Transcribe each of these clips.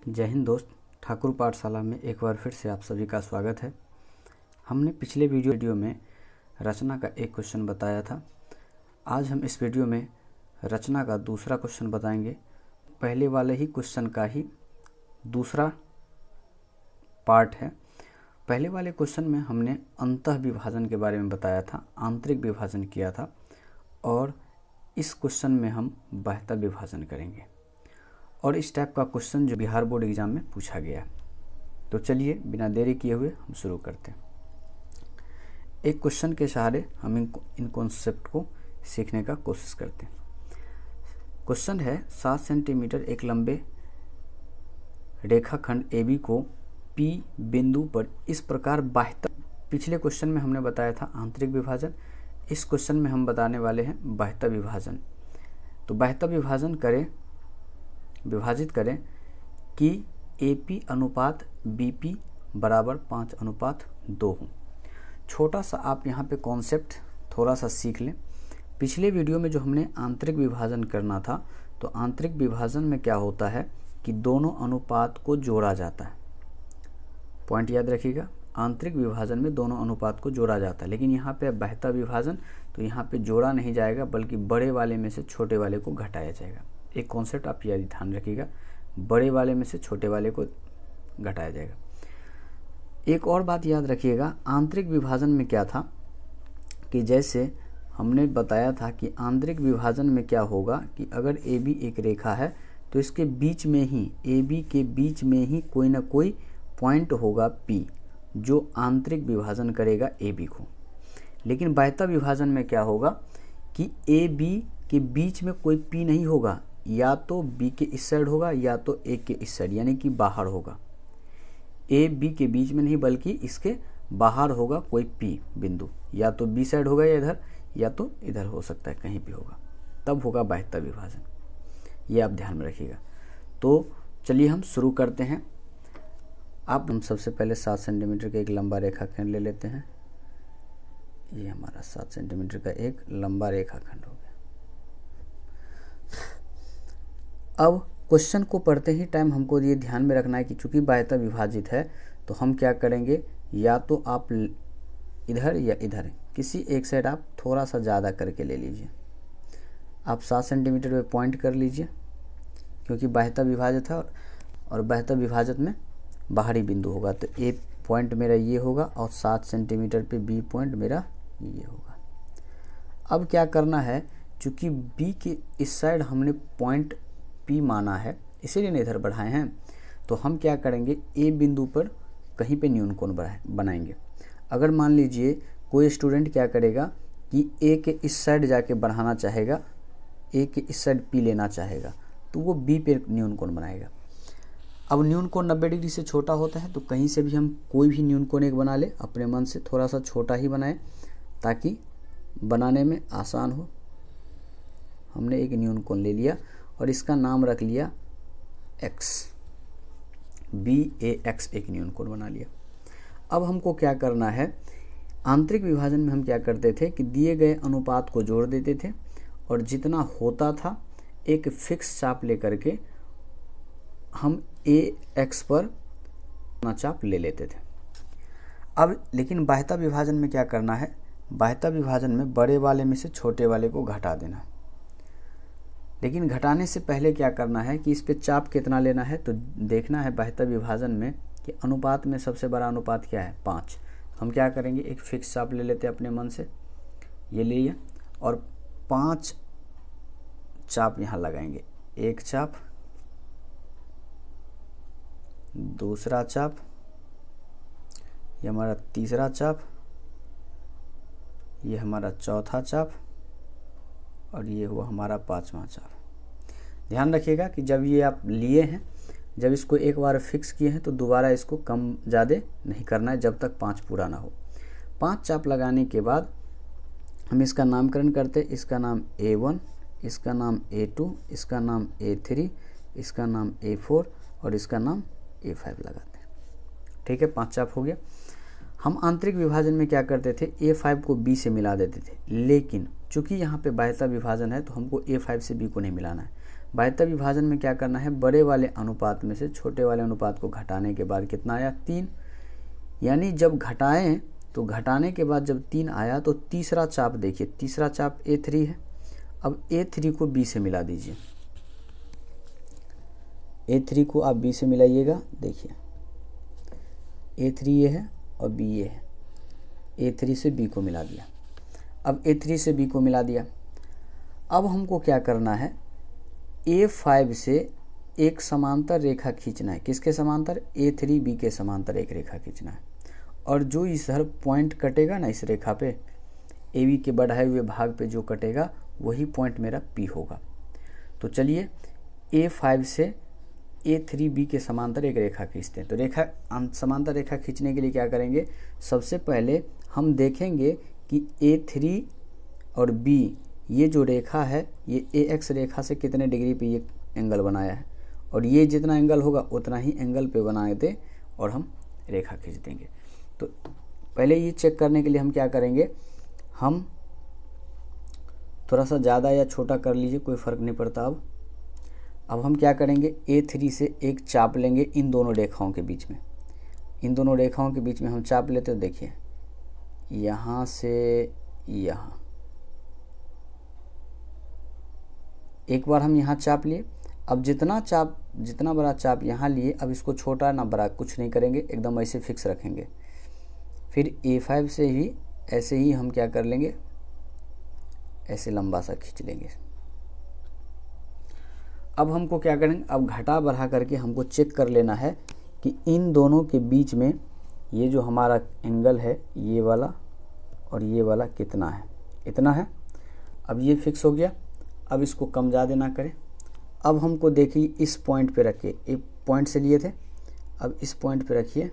जय हिंद दोस्त, ठाकुर पाठशाला में एक बार फिर से आप सभी का स्वागत है। हमने पिछले वीडियो में रचना का एक क्वेश्चन बताया था। आज हम इस वीडियो में रचना का दूसरा क्वेश्चन बताएंगे। पहले वाले ही क्वेश्चन का ही दूसरा पार्ट है। पहले वाले क्वेश्चन में हमने अंतः विभाजन के बारे में बताया था, आंतरिक विभाजन किया था, और इस क्वेश्चन में हम बाह्य विभाजन करेंगे। और इस टाइप का क्वेश्चन जो बिहार बोर्ड एग्जाम में पूछा गया है। तो चलिए बिना देरी किए हुए हम शुरू करते हैं। एक क्वेश्चन के सहारे हम इन कॉन्सेप्ट को सीखने का कोशिश करते हैं। क्वेश्चन है 7 सेंटीमीटर एक लंबे रेखाखंड AB को P बिंदु पर इस प्रकार बाह्य। पिछले क्वेश्चन में हमने बताया था आंतरिक विभाजन, इस क्वेश्चन में हम बताने वाले हैं बाह्य विभाजन। तो बाह्य विभाजित करें कि AP अनुपात BP बराबर 5:2 हो। छोटा सा आप यहाँ पे कॉन्सेप्ट थोड़ा सा सीख लें। पिछले वीडियो में जो हमने आंतरिक विभाजन करना था, तो आंतरिक विभाजन में क्या होता है कि दोनों अनुपात को जोड़ा जाता है। पॉइंट याद रखिएगा, आंतरिक विभाजन में दोनों अनुपात को जोड़ा जाता है। लेकिन यहाँ पे बाह्य विभाजन, तो यहाँ पे जोड़ा नहीं जाएगा, बल्कि बड़े वाले में से छोटे वाले को घटाया जाएगा। एक कॉन्सेप्ट आप यदि ध्यान रखिएगा, बड़े वाले में से छोटे वाले को घटाया जाएगा। एक और बात याद रखिएगा, आंतरिक विभाजन में क्या था कि जैसे हमने बताया था कि आंतरिक विभाजन में क्या होगा कि अगर AB एक रेखा है तो इसके बीच में ही, AB के बीच में ही कोई ना कोई पॉइंट होगा P, जो आंतरिक विभाजन करेगा AB को। लेकिन बाह्य विभाजन में क्या होगा कि AB के बीच में कोई P नहीं होगा, या तो B के इस साइड होगा या तो A के इस साइड, यानी कि बाहर होगा। A B के बीच में नहीं बल्कि इसके बाहर होगा कोई P बिंदु, या तो B साइड होगा या तो इधर हो सकता है, कहीं भी होगा, तब होगा बाह्य विभाजन। ये आप ध्यान में रखिएगा। तो चलिए हम शुरू करते हैं। हम सबसे पहले 7 सेंटीमीटर का एक लंबा रेखाखंड ले लेते हैं। ये हमारा 7 सेंटीमीटर का एक लंबा रेखाखंड हो गया। अब क्वेश्चन को पढ़ते ही टाइम हमको ये ध्यान में रखना है कि चूंकि बाह्य विभाजित है, तो हम क्या करेंगे, या तो आप इधर या इधर किसी एक साइड आप थोड़ा सा ज़्यादा करके ले लीजिए। आप 7 सेंटीमीटर पे पॉइंट कर लीजिए, क्योंकि बाह्य विभाजित है और बाह्य विभाजित में बाहरी बिंदु होगा। तो A पॉइंट मेरा ये होगा और 7 सेंटीमीटर पे B पॉइंट मेरा ये होगा। अब क्या करना है, चूँकि B के इस साइड हमने पॉइंट P माना है, इसीलिए इधर बढ़ाए हैं, तो हम क्या करेंगे, A बिंदु पर कहीं पे न्यून कोण बनाएंगे। अगर मान लीजिए कोई स्टूडेंट क्या करेगा कि A के इस साइड जाके बढ़ाना चाहेगा, A के इस साइड P लेना चाहेगा, तो वो B पे न्यून कोण बनाएगा। अब न्यून कोण 90 डिग्री से छोटा होता है, तो कहीं से भी हम कोई भी न्यून कोण एक बना ले, अपने मन से थोड़ा सा छोटा ही बनाए ताकि बनाने में आसान हो। हमने एक न्यून कोण ले लिया और इसका नाम रख लिया X, BAX, एक न्यून कोण बना लिया। अब हमको क्या करना है, आंतरिक विभाजन में हम क्या करते थे कि दिए गए अनुपात को जोड़ देते थे और जितना होता था एक फिक्स चाप लेकर के हम AX पर अपना चाप ले लेते थे। अब लेकिन बाह्य विभाजन में क्या करना है, बाह्य विभाजन में बड़े वाले में से छोटे वाले को घटा देना। लेकिन घटाने से पहले क्या करना है कि इस पे चाप कितना लेना है, तो देखना है बाह्य विभाजन में कि अनुपात में सबसे बड़ा अनुपात क्या है, 5। हम क्या करेंगे, एक फिक्स चाप ले लेते हैं अपने मन से, ये लिए और 5 चाप यहाँ लगाएंगे। एक चाप, दूसरा चाप, ये हमारा तीसरा चाप, ये हमारा चौथा चाप, और ये हुआ हमारा 5वां चाप। ध्यान रखिएगा कि जब ये आप लिए हैं, जब इसको एक बार फिक्स किए हैं, तो दोबारा इसको कम ज़्यादा नहीं करना है जब तक 5 पूरा ना हो। 5 चाप लगाने के बाद हम इसका नामकरण करते हैं। इसका नाम A1, इसका नाम A2, इसका नाम A3, इसका नाम A4 और इसका नाम A5 लगाते हैं। ठीक है, 5 चाप हो गया। हम आंतरिक विभाजन में क्या करते थे, A5 को B से मिला देते थे, लेकिन चूंकि यहाँ पे बाह्य विभाजन है तो हमको A5 से B को नहीं मिलाना है, बाह्यता विभाजन में क्या करना है, बड़े वाले अनुपात में से छोटे वाले अनुपात को घटाने के बाद कितना आया, 3। यानी जब घटाएं तो घटाने के बाद जब 3 आया तो तीसरा चाप देखिए, तीसरा चाप A3 है। अब A3 को B से मिला दीजिए, A3 को आप B से मिलाइएगा। देखिए A3 ये है और B ये है, A3 से B को मिला दिया। अब A3 से B को मिला दिया। अब हमको क्या करना है, A5 से एक समांतर रेखा खींचना है। किसके समांतर, A3B के समांतर एक रेखा खींचना है। और जो इस हर पॉइंट कटेगा ना इस रेखा पे, AB के बढ़ाए हुए भाग पे जो कटेगा वही पॉइंट मेरा P होगा। तो चलिए A5 से A3B के समांतर एक रेखा खींचते हैं। तो रेखा समांतर रेखा खींचने के लिए क्या करेंगे, सबसे पहले हम देखेंगे कि A3 और B ये जो रेखा है ये AX रेखा से कितने डिग्री पे ये एंगल बनाया है, और ये जितना एंगल होगा उतना ही एंगल पे बनाए थे और हम रेखा खींच देंगे। तो पहले ये चेक करने के लिए हम क्या करेंगे, हम थोड़ा सा ज़्यादा या छोटा कर लीजिए, कोई फ़र्क नहीं पड़ता। अब हम क्या करेंगे, A3 से एक चाप लेंगे इन दोनों रेखाओं के बीच में। इन दोनों रेखाओं के बीच में हम चाप लेते हैं। देखिए यहाँ से यहाँ एक बार हम यहाँ चाप लिए। अब जितना बड़ा चाप यहाँ लिए, अब इसको छोटा ना बड़ा कुछ नहीं करेंगे, एकदम ऐसे फिक्स रखेंगे। फिर A5 से ही ऐसे ही हम क्या कर लेंगे, ऐसे लंबा सा खींच लेंगे। अब हमको क्या करेंगे, अब घटा बढ़ा करके हमको चेक कर लेना है कि इन दोनों के बीच में ये जो हमारा एंगल है ये वाला और ये वाला कितना है, इतना है। अब ये फिक्स हो गया। अब इसको कम ज़्यादा ना करें। अब हमको देखिए इस पॉइंट पे रखिए, एक पॉइंट से लिए थे, अब इस पॉइंट पे रखिए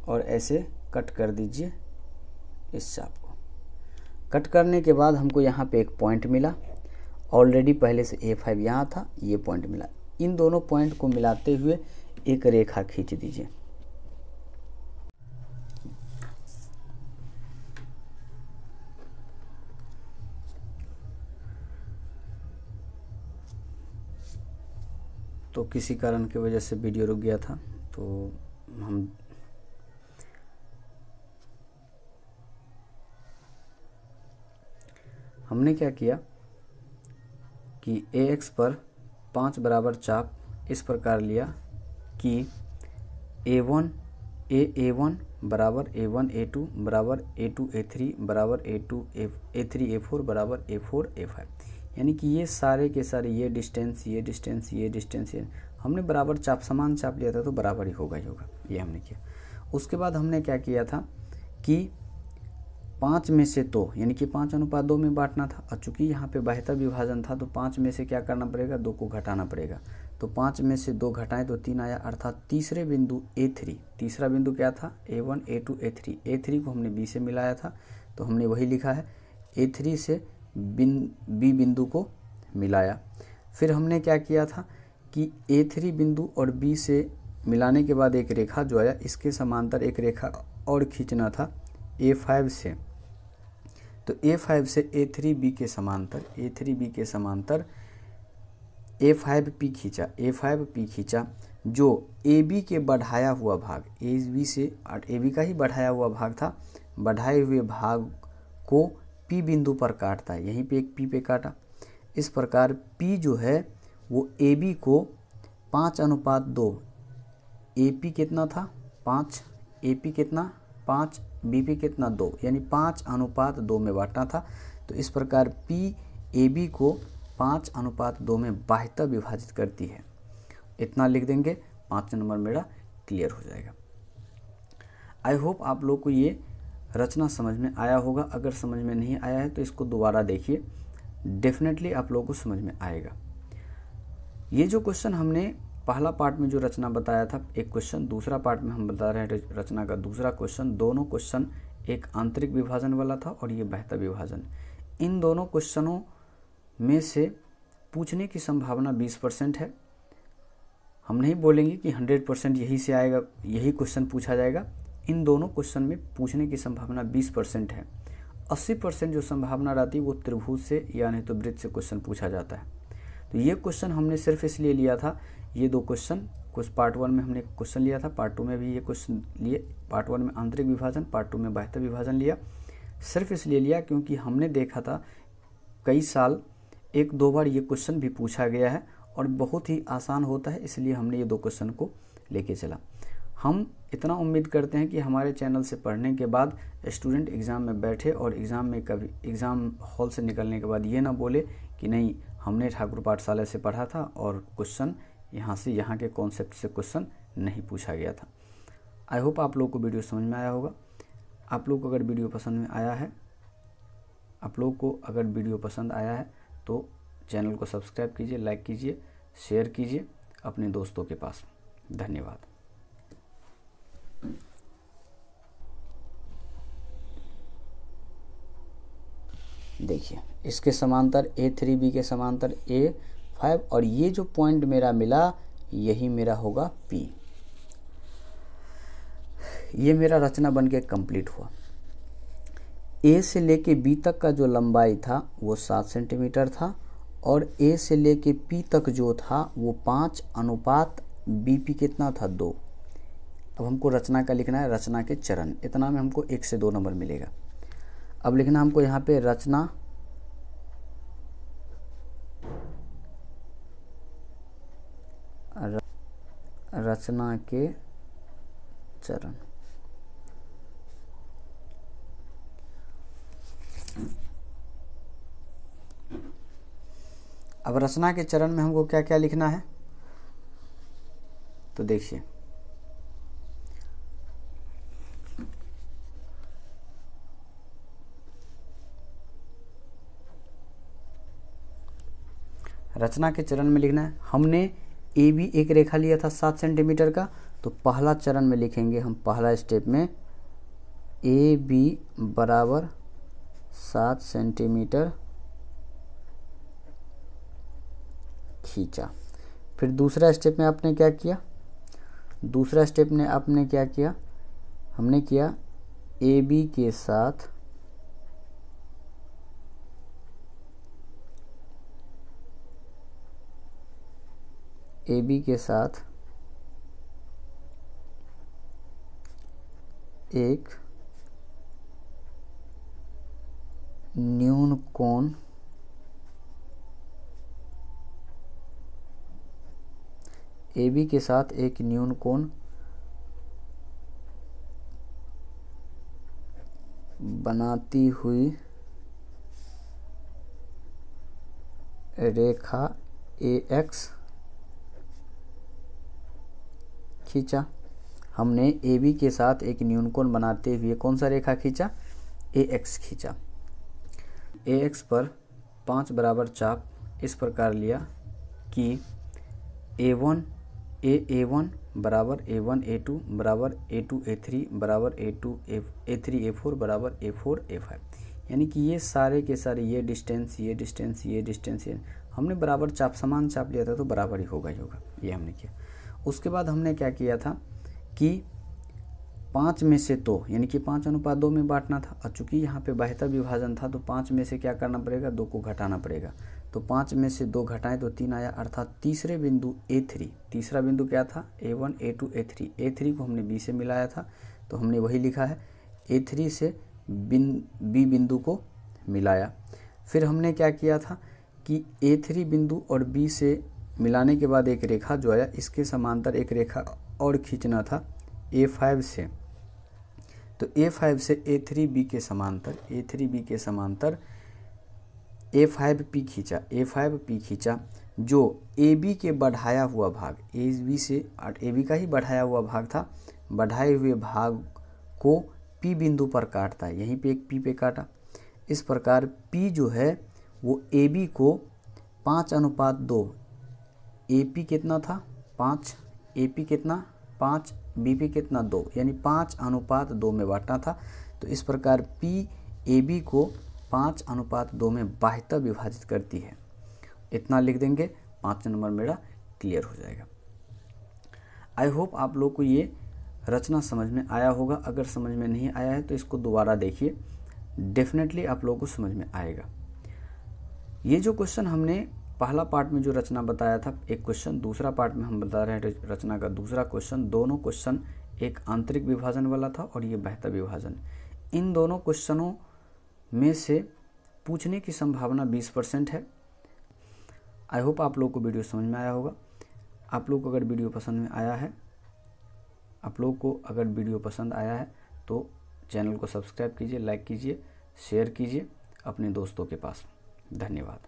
और ऐसे कट कर दीजिए इस चाप को। कट करने के बाद हमको यहाँ पे एक पॉइंट मिला, ऑलरेडी पहले से A5 यहाँ था, ये पॉइंट मिला। इन दोनों पॉइंट को मिलाते हुए एक रेखा खींच दीजिए। तो किसी कारण की वजह से वीडियो रुक गया था, तो हमने क्या किया कि AX पर 5 बराबर चाप इस प्रकार लिया कि A1 बराबर A1 A2 बराबर A2 A3 बराबर A3 A4 बराबर A4 A5, यानी कि ये सारे के सारे ये डिस्टेंस ये हमने बराबर चाप समान चाप लिया था तो बराबर ही होगा ये हमने किया। उसके बाद हमने क्या किया था कि 5 में से 2 यानी कि 5:2 में बांटना था। और चूँकि यहाँ पे बाह्यता विभाजन था तो 5 में से क्या करना पड़ेगा, 2 को घटाना पड़ेगा। तो 5 में से 2 घटाएं तो 3 आया, अर्थात तीसरे बिंदु A3, तीसरा बिंदु क्या था, A1 A2 A3, A3 को हमने B से मिलाया था तो हमने वही लिखा है, A3 से B बिंदु को मिलाया। फिर हमने क्या किया था कि A3 बिंदु और B से मिलाने के बाद एक रेखा जो आया, इसके समांतर एक रेखा और खींचना था A5 से। तो A5 से A3B के समांतर A5P खींचा, जो AB के बढ़ाया हुआ भाग, AB से AB का ही बढ़ाया हुआ भाग था, बढ़ाए हुए भाग को P बिंदु पर काटता है, यहीं पे एक P पे काटा। इस प्रकार P जो है वो AB को 5:2, AP कितना था 5, AP कितना 5, BP कितना 2, यानी 5:2 में बांटना था। तो इस प्रकार P AB को 5:2 में बाह्यता विभाजित करती है। इतना लिख देंगे, 5 नंबर मेरा क्लियर हो जाएगा। आई होप आप लोग को ये रचना समझ में आया होगा। अगर समझ में नहीं आया है तो इसको दोबारा देखिए, डेफिनेटली आप लोगों को समझ में आएगा। ये जो क्वेश्चन हमने पहला पार्ट में जो रचना बताया था एक क्वेश्चन, दूसरा पार्ट में हम बता रहे हैं रचना का दूसरा क्वेश्चन। दोनों क्वेश्चन एक आंतरिक विभाजन वाला था और ये बाह्यता विभाजन। इन दोनों क्वेश्चनों में से पूछने की संभावना 20% है। हम नहीं बोलेंगे कि 100% यही से आएगा, यही क्वेश्चन पूछा जाएगा। इन दोनों क्वेश्चन में पूछने की संभावना 20% है। 80% जो संभावना रहती है वो त्रिभुज से या नहीं तो वृत्त से क्वेश्चन पूछा जाता है। तो तो ये क्वेश्चन हमने सिर्फ इसलिए लिया था, ये दो क्वेश्चन कुछ पार्ट 1 में हमने क्वेश्चन लिया था, पार्ट 2 में भी ये क्वेश्चन लिए। पार्ट 1 में आंतरिक विभाजन, पार्ट 2 में बाह्य विभाजन लिया। सिर्फ इसलिए लिया क्योंकि हमने देखा था कई साल 1-2 बार ये क्वेश्चन भी पूछा गया है और बहुत ही आसान होता है, इसलिए हमने ये दो क्वेश्चन को लेके चला। हम इतना उम्मीद करते हैं कि हमारे चैनल से पढ़ने के बाद स्टूडेंट एग्ज़ाम में बैठे और एग्ज़ाम में कभी एग्ज़ाम हॉल से निकलने के बाद ये ना बोले कि नहीं हमने ठाकुर पाठशाला से पढ़ा था और क्वेश्चन यहाँ से यहाँ के कॉन्सेप्ट से क्वेश्चन नहीं पूछा गया था। आई होप आप लोग को वीडियो समझ में आया होगा। आप लोग को अगर वीडियो पसंद आया है तो चैनल को सब्सक्राइब कीजिए, लाइक कीजिए, शेयर कीजिए अपने दोस्तों के पास। धन्यवाद। देखिए इसके समांतर A3B के समांतर A5 और ये जो पॉइंट मेरा मिला यही मेरा होगा P। ये मेरा रचना बनके कंप्लीट हुआ। A से लेके B तक का जो लंबाई था वो 7 सेंटीमीटर था और A से लेके P तक जो था वो 5:BP कितना था 2। अब हमको रचना का लिखना है, रचना के चरण, इतना में हमको 1 से 2 नंबर मिलेगा। अब लिखना हमको यहाँ पे रचना के चरण। अब रचना के चरण में हमको क्या क्या लिखना है, तो देखिए रचना के चरण में लिखना है। हमने ए बी एक रेखा लिया था 7 सेंटीमीटर का, तो पहला चरण में लिखेंगे हम, पहला स्टेप में ए बी बराबर 7 सेंटीमीटर खींचा। फिर दूसरा स्टेप में आपने क्या किया, दूसरा स्टेप में आपने क्या किया, हमने किया ए बी के साथ एक न्यून कोण AB के साथ एक न्यून कोण बनाती हुई रेखा AX खींचा। हमने AB के साथ एक न्यून कोण बनाते हुए कौन सा रेखा खींचा, AX खींचा। AX पर 5 बराबर चाप इस प्रकार लिया कि A1 बराबर A1 A2 बराबर A2 A3 बराबर A3 A4 बराबर A4 A5, यानी कि ये सारे के सारे ये डिस्टेंस हमने बराबर चाप, समान चाप लिया था तो बराबर ही होगा, ये हमने किया। उसके बाद हमने क्या किया था कि 5 में से 2 यानी कि 5:2 में बांटना था। और चूँकि यहाँ पे बाह्य विभाजन था तो 5 में से क्या करना पड़ेगा, 2 को घटाना पड़ेगा। तो 5 में से 2 घटाएं तो 3 आया, अर्थात तीसरे बिंदु A3, तीसरा बिंदु क्या था A1 A2 A3, A3 को हमने B से मिलाया था तो हमने वही लिखा है, A3 से B बिंदु को मिलाया। फिर हमने क्या किया था कि A3 बिंदु और B से मिलाने के बाद एक रेखा जो आया, इसके समांतर एक रेखा और खींचना था A5 से, तो A5 से A3B के समांतर A5P खींचा, जो AB के बढ़ाया हुआ भाग, AB से AB का ही बढ़ाया हुआ भाग था, बढ़ाए हुए भाग को P बिंदु पर काटता है, यहीं पे एक P पे काटा। इस प्रकार P जो है वो AB को 5:2, AP कितना था 5, AP कितना 5, BP कितना 2, यानी 5:2 में बांटना था। तो इस प्रकार P AB को 5:2 में बाह्यतः विभाजित करती है। इतना लिख देंगे, 5 नंबर मेरा क्लियर हो जाएगा। आई होप आप लोग को ये रचना समझ में आया होगा। अगर समझ में नहीं आया है तो इसको दोबारा देखिए, डेफिनेटली आप लोगों को समझ में आएगा। ये जो क्वेश्चन हमने पहला पार्ट में जो रचना बताया था एक क्वेश्चन, दूसरा पार्ट में हम बता रहे हैं रचना का दूसरा क्वेश्चन। दोनों क्वेश्चन एक आंतरिक विभाजन वाला था और ये बाह्य विभाजन। इन दोनों क्वेश्चनों में से पूछने की संभावना 20% है। आई होप आप लोग को वीडियो समझ में आया होगा। आप लोग को अगर वीडियो पसंद आया है तो चैनल को सब्सक्राइब कीजिए, लाइक कीजिए, शेयर कीजिए अपने दोस्तों के पास। धन्यवाद।